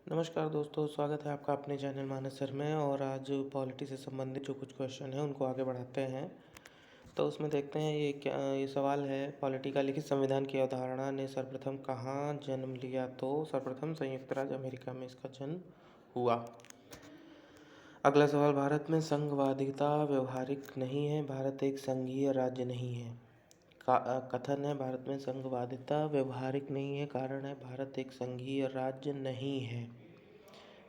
नमस्कार दोस्तों, स्वागत है आपका अपने चैनल मानस सर में। और आज पॉलिटी से संबंधित जो कुछ क्वेश्चन हैं उनको आगे बढ़ाते हैं। तो उसमें देखते हैं ये सवाल है, पॉलिटी का लिखित संविधान की अवधारणा ने सर्वप्रथम कहाँ जन्म लिया? तो सर्वप्रथम संयुक्त राज्य अमेरिका में इसका जन्म हुआ। अगला सवाल, भारत में संघवादिता व्यवहारिक नहीं है, भारत एक संघीय राज्य नहीं है। कथन है, भारत में संघवादिता व्यवहारिक नहीं है, कारण है भारत एक संघीय राज्य नहीं है।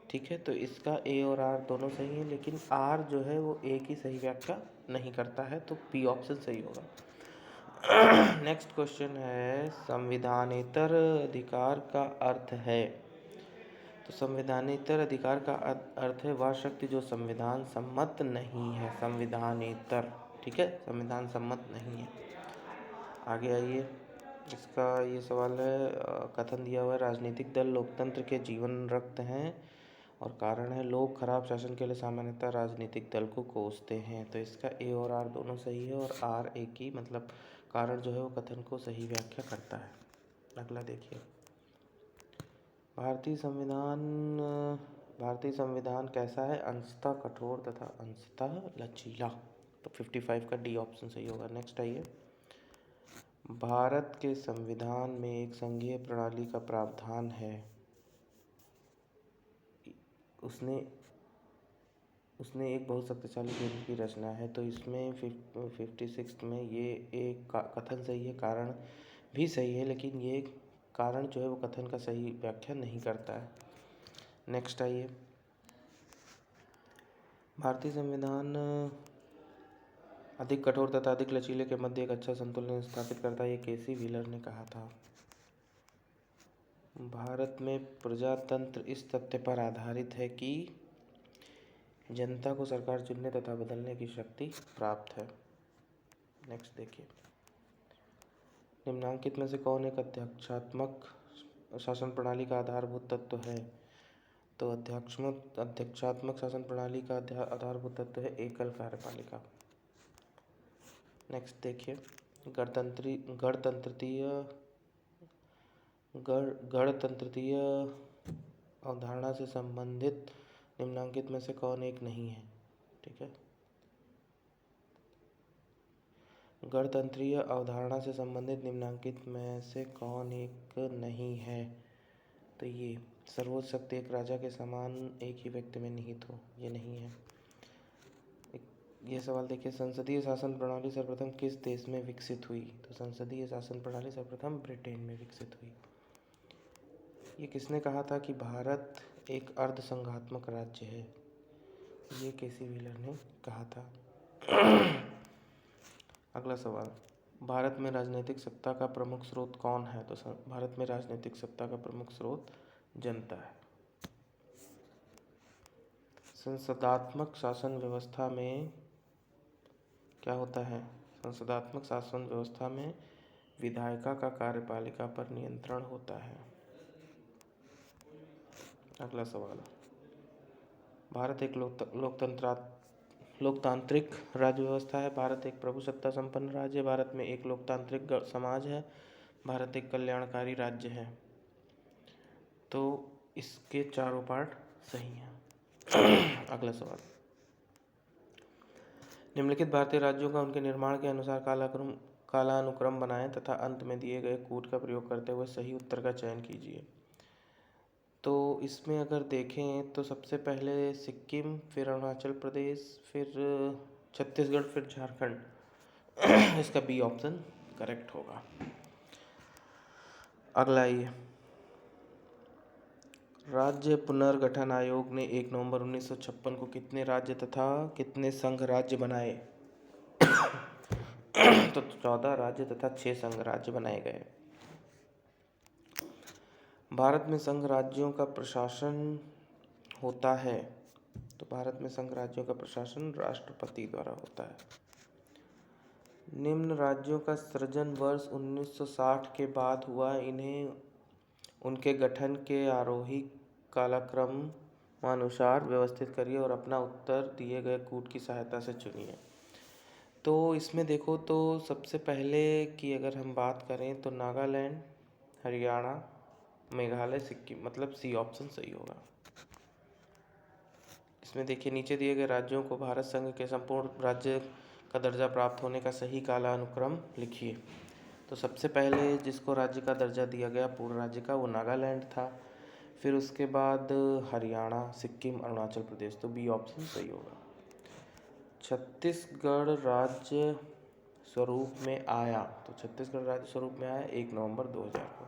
ठीक है, तो इसका ए और आर दोनों सही है, लेकिन आर जो है वो ए की सही व्याख्या नहीं करता है, तो बी ऑप्शन सही होगा। नेक्स्ट क्वेश्चन है, संविधानेतर अधिकार का अर्थ है। तो संविधानेतर अधिकार का अर्थ है वह शक्ति जो संविधान सम्मत नहीं है। संविधानेतर, ठीक है, संविधान सम्मत नहीं है। आगे आइए, इसका ये सवाल है, कथन दिया हुआ है, राजनीतिक दल लोकतंत्र के जीवन रक्त हैं और कारण है लोग खराब शासन के लिए सामान्यतः राजनीतिक दल को कोसते हैं। तो इसका ए और आर दोनों सही है, और आर ए की मतलब कारण जो है वो कथन को सही व्याख्या करता है। अगला देखिए, भारतीय संविधान कैसा है? अंशतः कठोर तथा अंशतः लचीला। तो 55 का डी ऑप्शन सही होगा। नेक्स्ट आइए, भारत के संविधान में एक संघीय प्रणाली का प्रावधान है। उसने एक बहुत शक्तिशाली केंद्र की रचना है। तो इसमें 56 में ये एक कथन सही है, कारण भी सही है, लेकिन ये कारण जो है वो कथन का सही व्याख्या नहीं करता है। नेक्स्ट आइए, भारतीय संविधान अधिक कठोर तथा अधिक लचीले के मध्य एक अच्छा संतुलन स्थापित करता है, ये केसी व्हीलर ने कहा था। भारत में प्रजातंत्र इस तथ्य पर आधारित है कि जनता को सरकार चुनने तथा बदलने की शक्ति प्राप्त है। नेक्स्ट देखिए, निम्नांकित में से कौन एक अध्यक्षात्मक शासन प्रणाली का आधारभूत तत्व है? तो अध्यक्षात्मक शासन प्रणाली का आधारभूत तत्व है एकल कार्यपालिका। नेक्स्ट देखिए, गणतंत्रीय अवधारणा से संबंधित निम्नांकित में से कौन एक नहीं है? ठीक है, गणतंत्रीय अवधारणा से संबंधित निम्नांकित में से कौन एक नहीं है? तो ये सर्वोच्च शक्ति एक राजा के समान एक ही व्यक्ति में निहित हो, ये नहीं है। ये सवाल देखिए, संसदीय शासन प्रणाली सर्वप्रथम किस देश में विकसित हुई? तो संसदीय शासन प्रणाली सर्वप्रथम ब्रिटेन में विकसित हुई। ये किसने कहा था कि भारत एक अर्ध संघात्मक राज्य है? ये केसी व्हीलर ने कहा था। अगला सवाल, भारत में राजनीतिक सत्ता का प्रमुख स्रोत कौन है? तो भारत में राजनीतिक सत्ता का प्रमुख स्रोत जनता है। संसदात्मक शासन व्यवस्था में क्या होता है? संसदात्मक शासन व्यवस्था में विधायिका का कार्यपालिका पर नियंत्रण होता है। अगला सवाल, भारत एक लोकतांत्रिक राज्य व्यवस्था है, भारत एक प्रभुसत्ता संपन्न राज्य है, भारत में एक लोकतांत्रिक समाज है, भारत एक कल्याणकारी राज्य है। तो इसके चारों पार्ट सही हैं। अगला सवाल, निम्नलिखित भारतीय राज्यों का उनके निर्माण के अनुसार कालानुक्रम बनाएं तथा अंत में दिए गए कूट का प्रयोग करते हुए सही उत्तर का चयन कीजिए। तो इसमें अगर देखें तो सबसे पहले सिक्किम, फिर अरुणाचल प्रदेश, फिर छत्तीसगढ़, फिर झारखंड। इसका बी ऑप्शन करेक्ट होगा। अगला ये, राज्य पुनर्गठन आयोग ने 1 नवंबर 1956 को कितने राज्य तथा कितने संघ राज्य बनाए? तो 14 राज्य तथा 6 संघ राज्य बनाए गए। भारत में संघ राज्यों का प्रशासन होता है। तो भारत में संघ राज्यों का प्रशासन राष्ट्रपति द्वारा होता है। निम्न राज्यों का सृजन वर्ष 1960 के बाद हुआ, इन्हें उनके गठन के आरोही कालक्रमानुसार व्यवस्थित करिए और अपना उत्तर दिए गए कूट की सहायता से चुनिए। तो इसमें देखो तो सबसे पहले की अगर हम बात करें तो नागालैंड, हरियाणा, मेघालय, सिक्किम, मतलब सी ऑप्शन सही होगा। इसमें देखिए नीचे दिए गए राज्यों को भारत संघ के संपूर्ण राज्य का दर्जा प्राप्त होने का सही कालानुक्रम लिखिए। तो सबसे पहले जिसको राज्य का दर्जा दिया गया पूर्ण राज्य का, वो नागालैंड था। फिर उसके बाद हरियाणा, सिक्किम, अरुणाचल प्रदेश। तो बी ऑप्शन सही होगा। छत्तीसगढ़ राज्य स्वरूप में आया, तो छत्तीसगढ़ राज्य स्वरूप में आया 1 नवंबर 2000 को।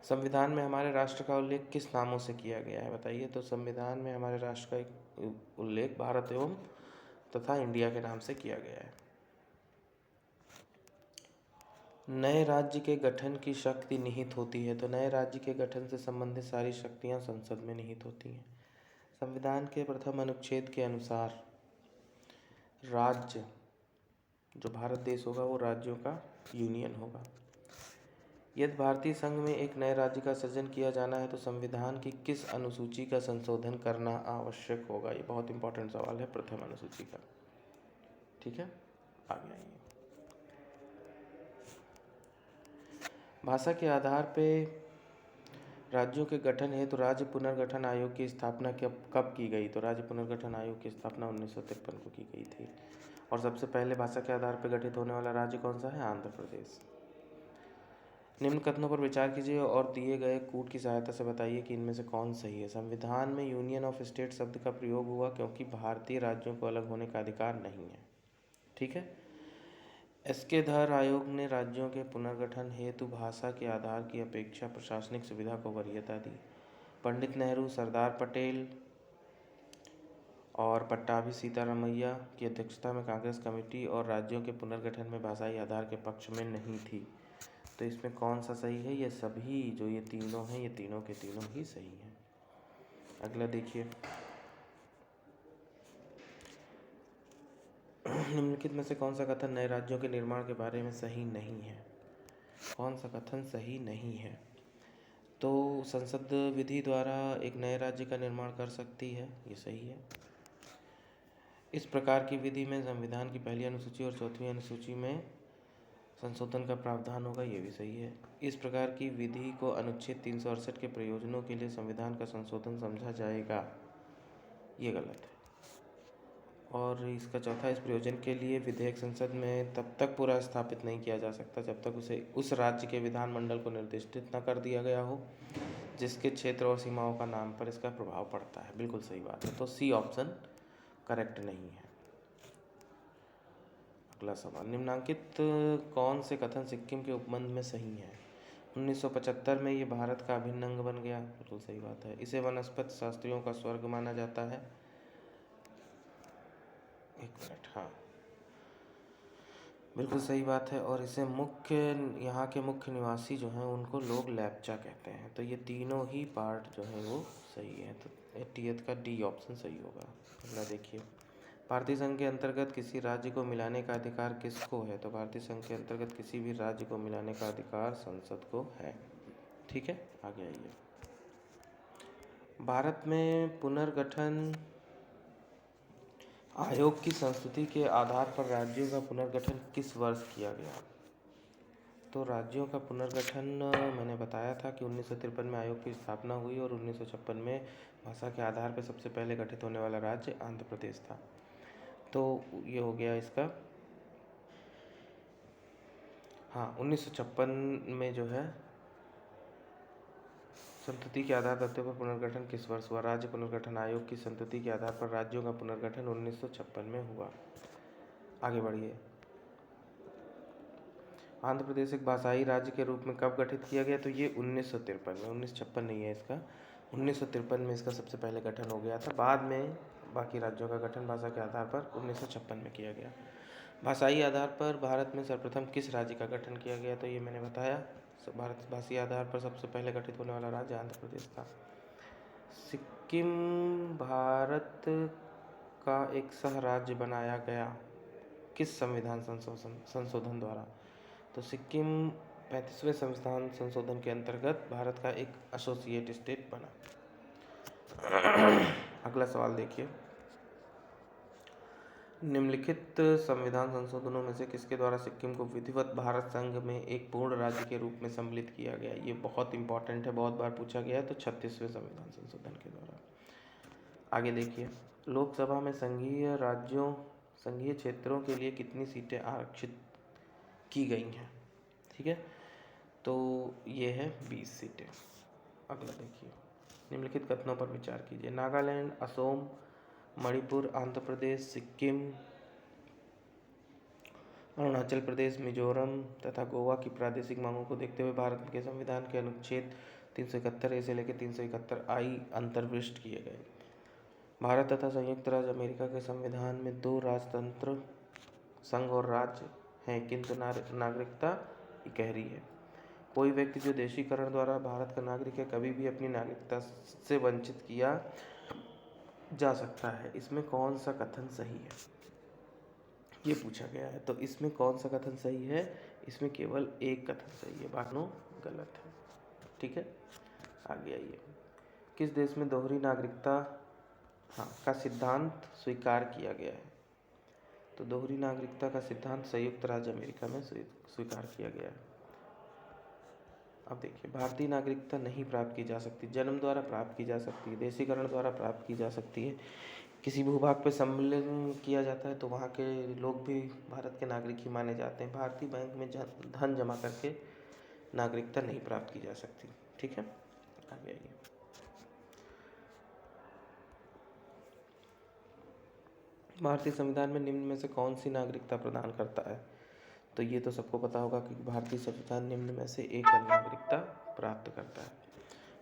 संविधान में हमारे राष्ट्र का उल्लेख किस नामों से किया गया है बताइए। तो संविधान में हमारे राष्ट्र का एक उल्लेख भारत एवं तथा इंडिया के नाम से किया गया है। नए राज्य के गठन की शक्ति निहित होती है। तो नए राज्य के गठन से संबंधित सारी शक्तियां संसद में निहित होती हैं। संविधान के प्रथम अनुच्छेद के अनुसार राज्य, जो भारत देश होगा वो राज्यों का यूनियन होगा। यदि भारतीय संघ में एक नए राज्य का सृजन किया जाना है तो संविधान की किस अनुसूची का संशोधन करना आवश्यक होगा। ये बहुत इंपॉर्टेंट सवाल है, प्रथम अनुसूची का। ठीक है, आगे आइए। भाषा के आधार पे राज्यों के गठन हेतु तो राज्य पुनर्गठन आयोग की स्थापना कब की गई। तो राज्य पुनर्गठन आयोग की स्थापना 1953 को की गई थी। और सबसे पहले भाषा के आधार पर गठित होने वाला राज्य कौन सा है, आंध्र प्रदेश। निम्न कथनों पर विचार कीजिए और दिए गए कूट की सहायता से बताइए कि इनमें से कौन सही है। संविधान में यूनियन ऑफ स्टेट शब्द का प्रयोग हुआ क्योंकि भारतीय राज्यों को अलग होने का अधिकार नहीं है। ठीक है। एसके धर आयोग ने राज्यों के पुनर्गठन हेतु भाषा के आधार की अपेक्षा प्रशासनिक सुविधा को वरीयता दी। पंडित नेहरू, सरदार पटेल और पट्टाभी सीतारामैया की अध्यक्षता में कांग्रेस कमेटी और राज्यों के पुनर्गठन में भाषाई आधार के पक्ष में नहीं थी। तो इसमें कौन सा सही है, ये सभी जो ये तीनों हैं, ये तीनों के तीनों ही सही हैं। अगला देखिए, निम्नलिखित में से कौन सा कथन नए राज्यों के निर्माण के बारे में सही नहीं है। कौन सा कथन सही नहीं है। तो संसद विधि द्वारा एक नए राज्य का निर्माण कर सकती है, ये सही है। इस प्रकार की विधि में संविधान की पहली अनुसूची और चौथी अनुसूची में संशोधन का प्रावधान होगा, ये भी सही है। इस प्रकार की विधि को अनुच्छेद 368 के प्रयोजनों के लिए संविधान का संशोधन समझा जाएगा, ये गलत है। और इसका चौथा, इस प्रयोजन के लिए विधेयक संसद में तब तक पूरा स्थापित नहीं किया जा सकता जब तक उसे उस राज्य के विधानमंडल को निर्दिष्ट न कर दिया गया हो जिसके क्षेत्र और सीमाओं का नाम पर इसका प्रभाव पड़ता है। बिल्कुल सही बात है। तो सी ऑप्शन करेक्ट नहीं है। अगला सवाल, निम्नांकित कौन से कथन सिक्किम के उपमंड में सही है। 1975 में ये भारत का अभिन्न अंग बन गया, बिल्कुल सही बात है। इसे वनस्पति शास्त्रियों का स्वर्ग माना जाता है। एक मिनट, हाँ बिल्कुल सही बात है। और इसे यहाँ के मुख्य निवासी जो हैं उनको लोग लेप्चा कहते हैं। तो ये तीनों ही पार्ट जो है वो सही है। तो 80th का डी ऑप्शन सही होगा। अगला देखिए, भारतीय संघ के अंतर्गत किसी राज्य को मिलाने का अधिकार किसको है। तो भारतीय संघ के अंतर्गत किसी भी राज्य को मिलाने का अधिकार संसद को है। ठीक है, आगे आइए। भारत में पुनर्गठन आयोग की संस्तुति के आधार पर राज्यों का पुनर्गठन किस वर्ष किया गया। तो राज्यों का पुनर्गठन मैंने बताया था कि 1953 में आयोग की स्थापना हुई और 1956 में भाषा के आधार पर सबसे पहले गठित होने वाला राज्य आंध्र प्रदेश था। तो ये हो गया इसका, हाँ 1956 में जो है संतति के आधार तथ्यों पर पुनर्गठन किस वर्ष हुआ। राज्य पुनर्गठन आयोग की संतति के आधार पर राज्यों का पुनर्गठन 1956 में हुआ। आगे बढ़िए, आंध्र प्रदेश एक भाषाई राज्य के रूप में कब गठित किया गया। तो ये 1953 में, 1956 नहीं है इसका, 1953 में इसका सबसे पहले गठन हो गया था। बाद में बाकी राज्यों का गठन भाषा के आधार पर 1956 में किया गया। भाषाई आधार पर भारत में सर्वप्रथम किस राज्य का गठन किया गया। तो ये मैंने बताया, भारत भाषाई आधार पर सबसे पहले गठित होने वाला राज्य आंध्र प्रदेश था। सिक्किम भारत का एक सह राज्य बनाया गया किस संविधान संशोधन द्वारा। तो सिक्किम 35वें संविधान संशोधन के अंतर्गत भारत का एक एसोसिएट स्टेट बना। अगला सवाल देखिए, निम्नलिखित संविधान संशोधनों में से किसके द्वारा सिक्किम को विधिवत भारत संघ में एक पूर्ण राज्य के रूप में सम्मिलित किया गया? ये बहुत इंपॉर्टेंट है, बहुत बार पूछा गया है। तो 36वें संविधान संशोधन के द्वारा। आगे देखिए, लोकसभा में संघीय क्षेत्रों के लिए कितनी सीटें आरक्षित की गई हैं? ठीक है, तो ये है 20 सीटें। अगला देखिए, निम्नलिखित कथनों पर विचार कीजिए। नागालैंड, असोम, मणिपुर, आंध्र प्रदेश, सिक्किम, अरुणाचल प्रदेश, मिजोरम तथा गोवा की प्रादेशिक मांगों को देखते हुए भारत के संविधान के अनुच्छेद 371 से लेकर 371 आई अंतर्विष्ट किए गए। भारत तथा संयुक्त राज्य अमेरिका के संविधान में 2 राजतंत्र, संघ और राज्य हैं, किंतु नागरिकता इकहरी है। कोई व्यक्ति जो देशीकरण द्वारा भारत का नागरिक है, कभी भी अपनी नागरिकता से वंचित किया जा सकता है। इसमें कौन सा कथन सही है, ये पूछा गया है। तो इसमें कौन सा कथन सही है? इसमें केवल एक कथन सही है, बाकी गलत है। ठीक है, आगे आइए। किस देश में दोहरी नागरिकता का सिद्धांत स्वीकार किया गया है? तो दोहरी नागरिकता का सिद्धांत संयुक्त राज्य अमेरिका में स्वीकार किया गया है। अब देखिए, भारतीय नागरिकता नहीं प्राप्त की जा सकती, जन्म द्वारा प्राप्त की जा सकती है, देशीकरण द्वारा प्राप्त की जा सकती है। किसी भूभाग पर सम्मिलन किया जाता है तो वहाँ के लोग भी भारत के नागरिक ही माने जाते हैं। भारतीय बैंक में धन जमा करके नागरिकता नहीं प्राप्त की जा सकती। ठीक है, आगे आइए। भारतीय संविधान में निम्न में से कौन सी नागरिकता प्रदान करता है? तो ये तो सबको पता होगा कि भारतीय संविधान निम्न में से एक नागरिकता प्राप्त करता है,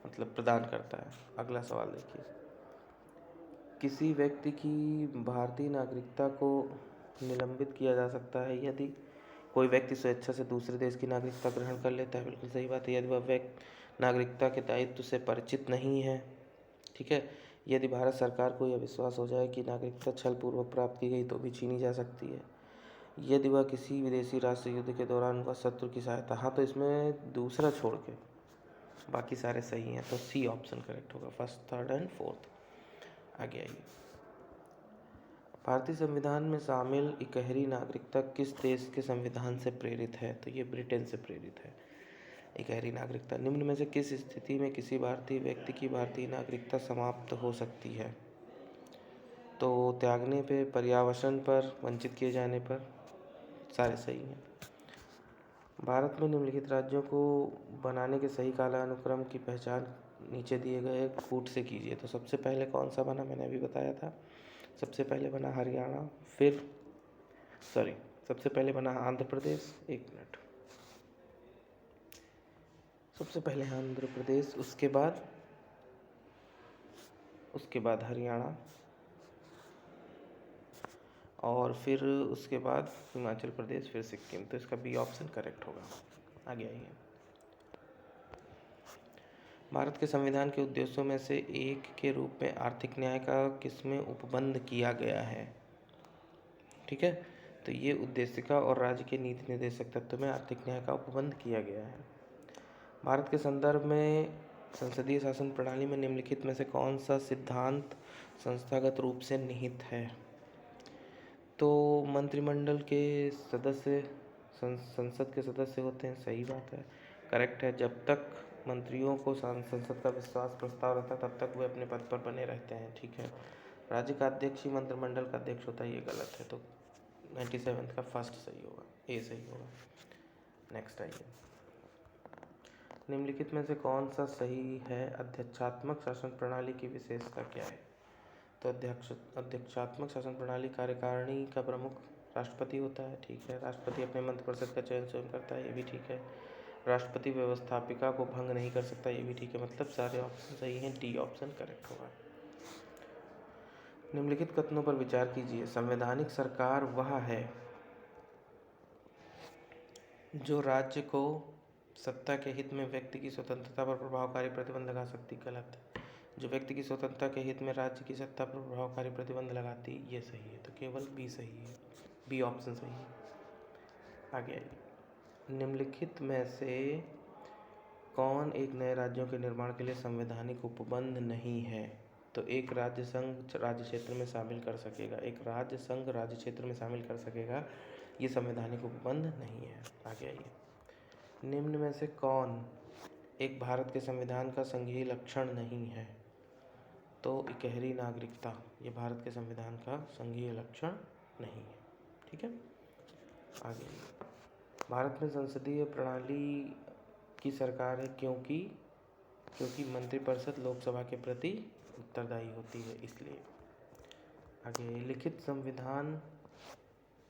मतलब प्रदान करता है। अगला सवाल देखिए, किसी व्यक्ति की भारतीय नागरिकता को निलंबित किया जा सकता है यदि कोई व्यक्ति स्वेच्छा से दूसरे देश की नागरिकता ग्रहण कर लेता है। बिल्कुल सही बात है। यदि वह व्यक्ति नागरिकता के दायित्व से परिचित नहीं है। ठीक है, यदि भारत सरकार को यह विश्वास हो जाए कि नागरिकता छलपूर्वक प्राप्त की गई तो भी छीनी जा सकती है। यदि वह किसी विदेशी राष्ट्र युद्ध के दौरान वह शत्रु की सहायता, हाँ तो इसमें दूसरा छोड़ के बाकी सारे सही हैं, तो सी ऑप्शन करेक्ट होगा, फर्स्ट, थर्ड एंड फोर्थ। आगे आइए, भारतीय संविधान में शामिल इकहरी नागरिकता किस देश के संविधान से प्रेरित है? तो ये ब्रिटेन से प्रेरित है। इकहरी नागरिकता, निम्न में से किस स्थिति में किसी भारतीय व्यक्ति की भारतीय नागरिकता समाप्त हो सकती है? तो त्यागने पे, पर्यावसन पर, वंचित किए जाने पर, सारे सही हैं। भारत में निम्नलिखित राज्यों को बनाने के सही कालानुक्रम की पहचान नीचे दिए गए कूट से कीजिए। तो सबसे पहले कौन सा बना, मैंने अभी बताया था। सबसे पहले बना हरियाणा, सबसे पहले बना आंध्र प्रदेश। एक मिनट, सबसे पहले आंध्र प्रदेश, उसके बाद हरियाणा, और फिर उसके बाद हिमाचल प्रदेश, फिर सिक्किम। तो इसका बी ऑप्शन करेक्ट होगा। आगे आइए, भारत के संविधान के उद्देश्यों में से एक के रूप में आर्थिक न्याय का किसमें उपबंध किया गया है? ठीक है, तो ये उद्देशिका और राज्य के नीति निर्देशक तत्व में आर्थिक न्याय का उपबंध किया गया है। भारत के संदर्भ में संसदीय शासन प्रणाली में निम्नलिखित में से कौन सा सिद्धांत संस्थागत रूप से निहित है? तो मंत्रिमंडल के सदस्य संसद के सदस्य होते हैं, सही बात है, करेक्ट है। जब तक मंत्रियों को संसद का विश्वास प्रस्ताव रहता है तब तक वे अपने पद पर बने रहते हैं। ठीक है, राज्य का अध्यक्ष ही मंत्रिमंडल का अध्यक्ष होता है, ये गलत है। तो 97 का फर्स्ट सही होगा, ए सही होगा। नेक्स्ट आइए, निम्नलिखित में से कौन सा सही है? अध्यक्षात्मक शासन प्रणाली की विशेषता क्या है? तो अध्यक्षात्मक शासन प्रणाली कार्यकारिणी का प्रमुख राष्ट्रपति होता है। ठीक है, राष्ट्रपति अपने मंत्रिपरिषद का चयन स्वयं करता है, ये भी ठीक है। राष्ट्रपति व्यवस्थापिका को भंग नहीं कर सकता, ये भी ठीक है। मतलब सारे ऑप्शन सही हैं, डी ऑप्शन करेक्ट होगा। निम्नलिखित कथनों पर विचार कीजिए। संवैधानिक सरकार वह है जो राज्य को सत्ता के हित में व्यक्ति की स्वतंत्रता पर प्रभावकारी प्रतिबंध लगा सकती। गलत है, जो व्यक्ति की स्वतंत्रता के हित में राज्य की सत्ता पर प्रभावकारी प्रतिबंध लगाती, ये सही है। तो केवल बी सही है, बी ऑप्शन सही है। आगे आइए, निम्नलिखित में से कौन एक नए राज्यों के निर्माण के लिए संवैधानिक उपबंध नहीं है? तो एक राज्य संघ राज्य क्षेत्र में शामिल कर सकेगा, एक राज्य संघ राज्य क्षेत्र में शामिल कर सकेगा, ये संवैधानिक उपबंध नहीं है। आगे आइए, निम्न में से कौन एक भारत के संविधान का संघीय लक्षण नहीं है? तो इकहरी नागरिकता ये भारत के संविधान का संघीय लक्षण नहीं है। ठीक है, आगे भारत में संसदीय प्रणाली की सरकार है क्योंकि मंत्रिपरिषद लोकसभा के प्रति उत्तरदायी होती है, इसलिए। आगे, लिखित संविधान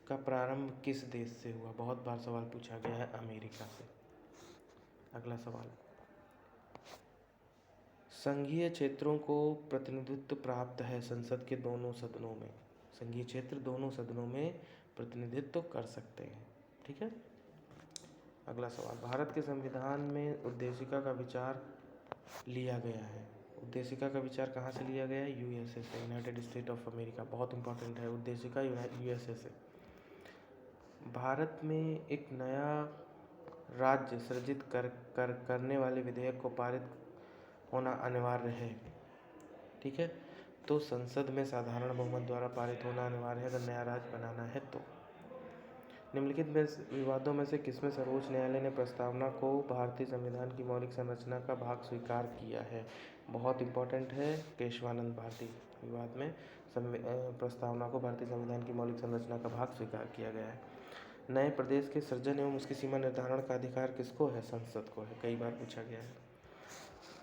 का प्रारंभ किस देश से हुआ? बहुत बार सवाल पूछा गया है, अमेरिका से। अगला सवाल, संघीय क्षेत्रों को प्रतिनिधित्व प्राप्त है संसद के दोनों सदनों में। संघीय क्षेत्र दोनों सदनों में प्रतिनिधित्व कर सकते हैं। ठीक है, अगला सवाल, भारत के संविधान में उद्देशिका का विचार लिया गया है। उद्देशिका का विचार कहाँ से लिया गया है? यूएसए से, यूनाइटेड स्टेट ऑफ अमेरिका। बहुत इंपॉर्टेंट है, उद्देशिका यूएसए से। भारत में एक नया राज्य सृजित करने वाले विधेयक को पारित होना अनिवार्य है। ठीक है, तो संसद में साधारण बहुमत द्वारा पारित होना अनिवार्य है अगर नया राज्य बनाना है तो। निम्नलिखित विवादों में से किसमें सर्वोच्च न्यायालय ने प्रस्तावना को भारतीय संविधान की मौलिक संरचना का भाग स्वीकार किया है? बहुत इंपॉर्टेंट है, केशवानंद भारती विवाद में प्रस्तावना को भारतीय संविधान की मौलिक संरचना का भाग स्वीकार किया गया है। नए प्रदेश के सृजन एवं उसकी सीमा निर्धारण का अधिकार किसको है? संसद को है, कई बार पूछा गया है।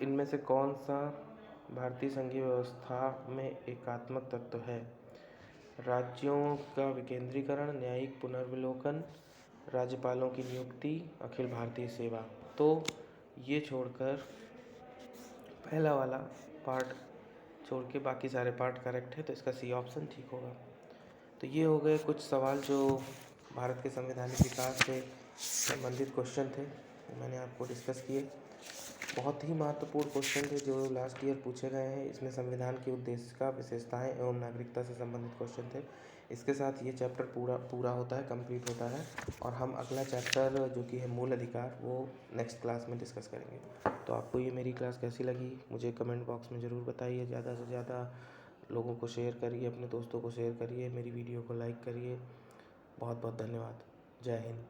इनमें से कौन सा भारतीय संघीय व्यवस्था में एकात्मक तत्व है? राज्यों का विकेंद्रीकरण, न्यायिक पुनर्विलोकन, राज्यपालों की नियुक्ति, अखिल भारतीय सेवा। तो ये छोड़कर पहला वाला पार्ट छोड़ के बाकी सारे पार्ट करेक्ट है, तो इसका सी ऑप्शन ठीक होगा। तो ये हो गए कुछ सवाल जो भारत के संवैधानिक विकास से संबंधित क्वेश्चन थे, मैंने आपको डिस्कस किए। बहुत ही महत्वपूर्ण क्वेश्चन थे जो लास्ट ईयर पूछे गए हैं। इसमें संविधान की उद्देशिका, विशेषताएं एवं नागरिकता से संबंधित क्वेश्चन थे। इसके साथ ये चैप्टर पूरा होता है, कंप्लीट होता है, और हम अगला चैप्टर जो कि है मूल अधिकार, वो नेक्स्ट क्लास में डिस्कस करेंगे। तो आपको ये मेरी क्लास कैसी लगी मुझे कमेंट बॉक्स में ज़रूर बताइए। ज़्यादा से ज़्यादा लोगों को शेयर करिए, अपने दोस्तों को शेयर करिए, मेरी वीडियो को लाइक करिए। बहुत बहुत धन्यवाद। जय हिंद।